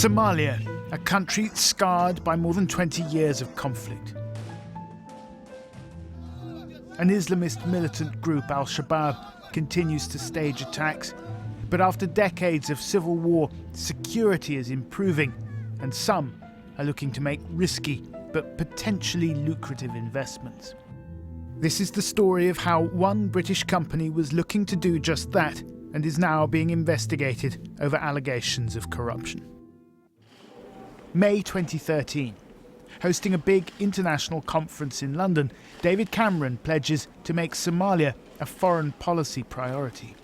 Somalia, a country scarred by more than 20 years of conflict. An Islamist militant group, Al-Shabaab, continues to stage attacks, but after decades of civil war, security is improving, and some are looking to make risky but potentially lucrative investments. This is the story of how one British company was looking to do just that and is now being investigated over allegations of corruption. May 2013. Hosting a big international conference in London, David Cameron pledges to make Somalia a foreign policy priority.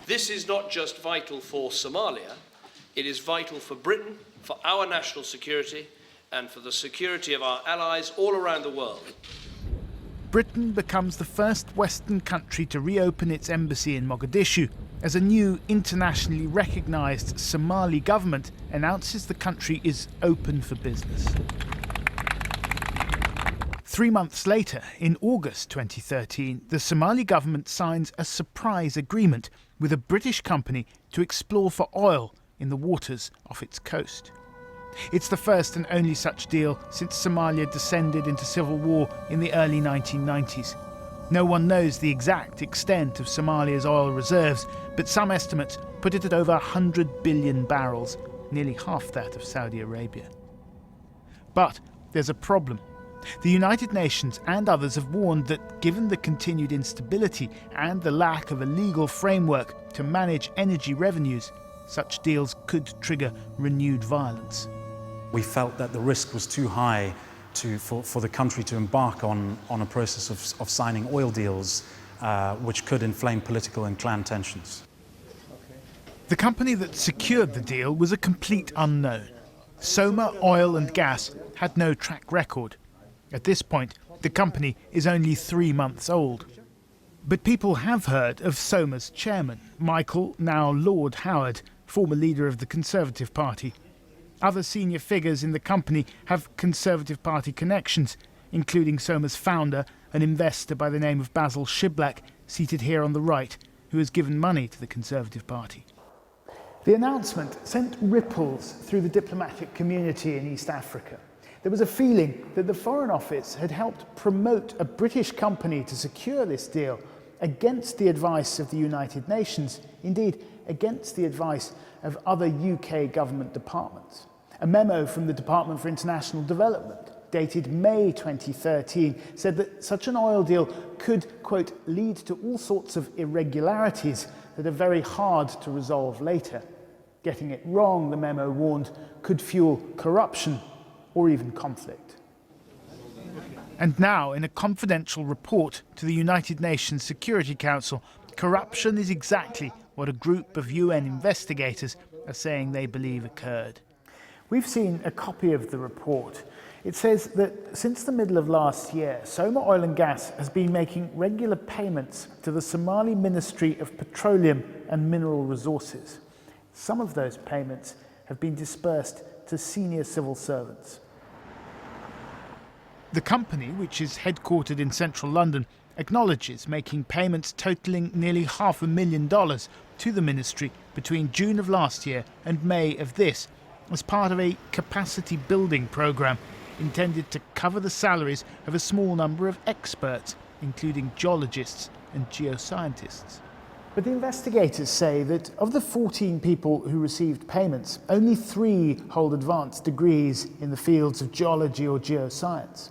This is not just vital for Somalia, it is vital for Britain, for our national security, and for the security of our allies all around the world. Britain becomes the first Western country to reopen its embassy in Mogadishu as a new internationally recognised Somali government announces the country is open for business. 3 months later, in August 2013, the Somali government signs a surprise agreement with a British company to explore for oil in the waters off its coast. It's the first and only such deal since Somalia descended into civil war in the early 1990s. No one knows the exact extent of Somalia's oil reserves, but some estimates put it at over 100 billion barrels, nearly half that of Saudi Arabia. But there's a problem. The United Nations and others have warned that given the continued instability and the lack of a legal framework to manage energy revenues, such deals could trigger renewed violence. We felt that the risk was too high for the country to embark on a process of signing oil deals which could inflame political and clan tensions. The company that secured the deal was a complete unknown. Soma Oil Gas had no track record. At this point, the company is only 3 months old. But people have heard of Soma's chairman, Michael, now Lord Howard, former leader of the Conservative Party. Other senior figures in the company have Conservative Party connections, including Soma's founder, an investor by the name of Basil Shiblak, seated here on the right, who has given money to the Conservative Party. The announcement sent ripples through the diplomatic community in East Africa. There was a feeling that the Foreign Office had helped promote a British company to secure this deal against the advice of the United Nations, indeed against the advice of other UK government departments. A memo from the Department for International Development, dated May 2013, said that such an oil deal could, quote, lead to all sorts of irregularities that are very hard to resolve later. Getting it wrong, the memo warned, could fuel corruption or even conflict. And now, in a confidential report to the United Nations Security Council, corruption is exactly what a group of UN investigators are saying they believe occurred. We've seen a copy of the report. It says that since the middle of last year, Soma Oil Gas has been making regular payments to the Somali Ministry of Petroleum and Mineral Resources. Some of those payments have been dispersed to senior civil servants. The company, which is headquartered in central London, acknowledges making payments totalling nearly $500,000 to the ministry between June of last year and May of this, as part of a capacity building programme intended to cover the salaries of a small number of experts, including geologists and geoscientists. But the investigators say that of the 14 people who received payments, only 3 hold advanced degrees in the fields of geology or geoscience.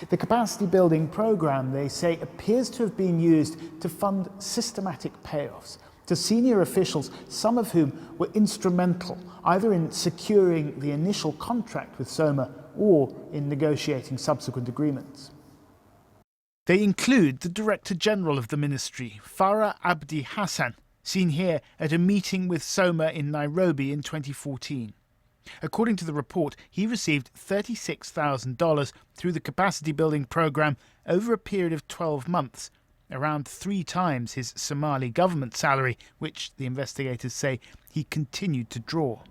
The capacity building programme, they say, appears to have been used to fund systematic payoffs to senior officials, some of whom were instrumental either in securing the initial contract with Soma or in negotiating subsequent agreements. They include the Director General of the Ministry, Farah Abdi Hassan, seen here at a meeting with Soma in Nairobi in 2014. According to the report, he received $36,000 through the capacity building programme over a period of 12 months, around 3 times his Somali government salary, which the investigators say he continued to draw.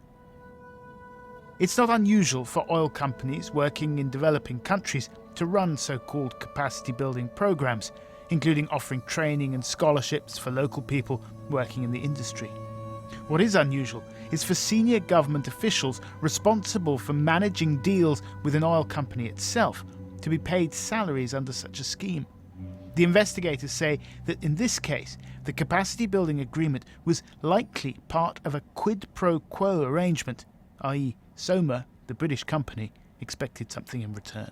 It's not unusual for oil companies working in developing countries to run so-called capacity building programs, including offering training and scholarships for local people working in the industry. What is unusual is for senior government officials responsible for managing deals with an oil company itself to be paid salaries under such a scheme. The investigators say that in this case, the capacity building agreement was likely part of a quid pro quo arrangement, i.e. Soma, the British company, expected something in return.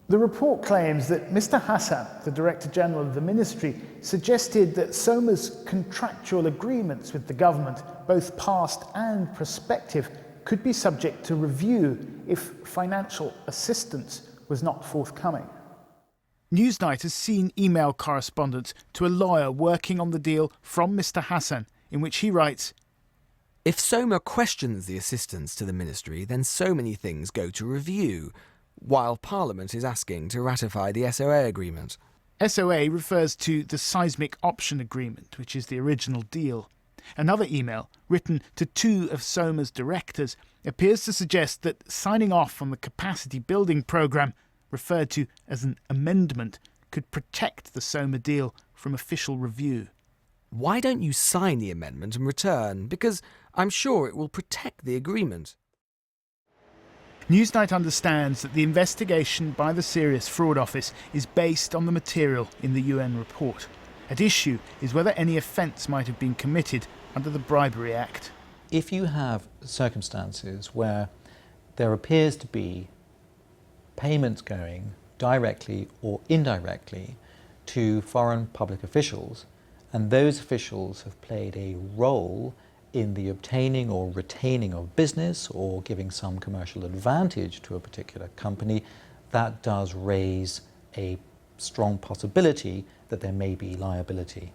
The report claims that Mr. Hassan, the Director General of the Ministry, suggested that Soma's contractual agreements with the government, both past and prospective, could be subject to review if financial assistance was not forthcoming. Newsnight has seen email correspondence to a lawyer working on the deal from Mr. Hassan, in which he writes, "If Soma questions the assistance to the ministry, then so many things go to review, while Parliament is asking to ratify the SOA agreement." SOA refers to the Seismic Option Agreement, which is the original deal. Another email, written to two of Soma's directors, appears to suggest that signing off on the capacity building programme, referred to as an amendment, could protect the Soma deal from official review. Why don't you sign the amendment and return? Because I'm sure it will protect the agreement. Newsnight understands that the investigation by the Serious Fraud Office is based on the material in the UN report. At issue is whether any offence might have been committed under the Bribery Act. If you have circumstances where there appears to be payments going directly or indirectly to foreign public officials, and those officials have played a role in the obtaining or retaining of business or giving some commercial advantage to a particular company, that does raise a strong possibility that there may be liability.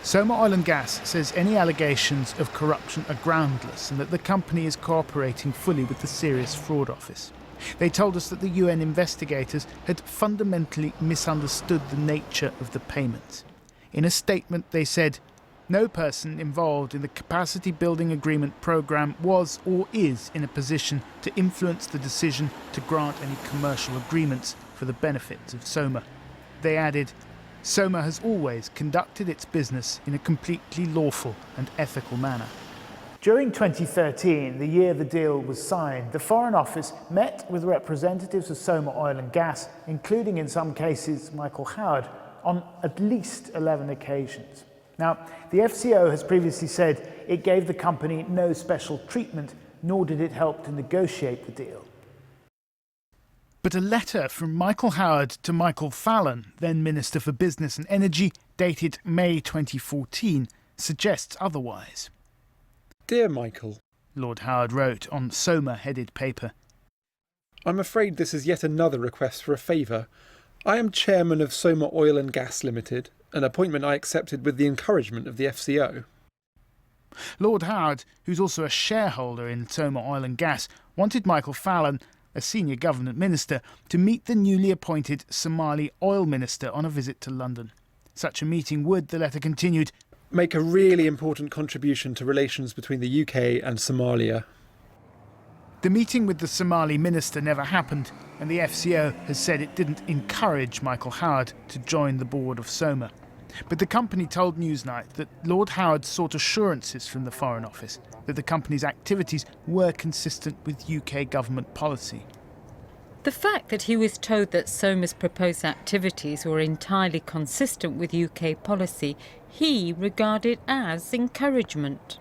Soma Oil Gas says any allegations of corruption are groundless and that the company is cooperating fully with the Serious Fraud Office. They told us that the UN investigators had fundamentally misunderstood the nature of the payments. In a statement they said, "No person involved in the capacity building agreement programme was or is in a position to influence the decision to grant any commercial agreements for the benefits of Soma." They added, "Soma has always conducted its business in a completely lawful and ethical manner." During 2013, the year the deal was signed, the Foreign Office met with representatives of Soma Oil and Gas, including in some cases Michael Howard, on at least 11 occasions. Now, the FCO has previously said it gave the company no special treatment, nor did it help to negotiate the deal. But a letter from Michael Howard to Michael Fallon, then Minister for Business and Energy, dated May 2014, suggests otherwise. "Dear Michael," Lord Howard wrote on Soma-headed paper, "I'm afraid this is yet another request for a favour. I am chairman of Soma Oil and Gas Limited, an appointment I accepted with the encouragement of the FCO. Lord Howard, who's also a shareholder in Soma Oil and Gas, wanted Michael Fallon, a senior government minister, to meet the newly appointed Somali oil minister on a visit to London. Such a meeting would, the letter continued, make a really important contribution to relations between the UK and Somalia." The meeting with the Somali minister never happened, and the FCO has said it didn't encourage Michael Howard to join the board of Soma. But the company told Newsnight that Lord Howard sought assurances from the Foreign Office that the company's activities were consistent with UK government policy. The fact that he was told that Soma's proposed activities were entirely consistent with UK policy, he regarded as encouragement.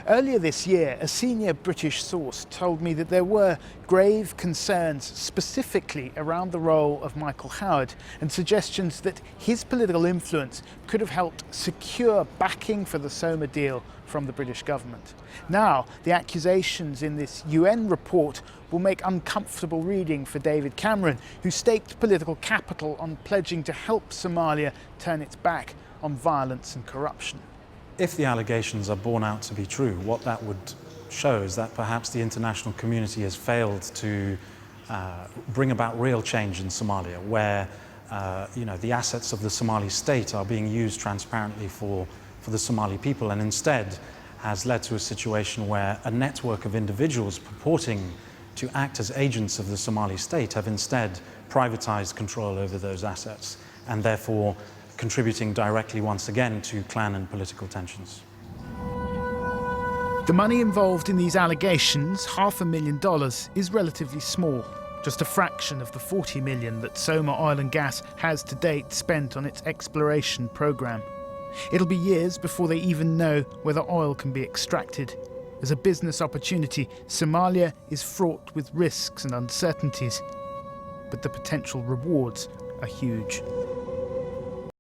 Earlier this year, a senior British source told me that there were grave concerns specifically around the role of Michael Howard and suggestions that his political influence could have helped secure backing for the Soma deal from the British government. Now, the accusations in this UN report will make uncomfortable reading for David Cameron, who staked political capital on pledging to help Somalia turn its back on violence and corruption. If the allegations are borne out to be true, what that would show is that perhaps the international community has failed to bring about real change in Somalia, where the assets of the Somali state are being used transparently for the Somali people, and instead has led to a situation where a network of individuals purporting to act as agents of the Somali state have instead privatized control over those assets and therefore contributing directly once again to clan and political tensions. The money involved in these allegations, $500,000, is relatively small, just a fraction of the $40 million that Soma Oil and Gas has to date spent on its exploration program. It'll be years before they even know whether oil can be extracted. As a business opportunity, Somalia is fraught with risks and uncertainties, but the potential rewards are huge.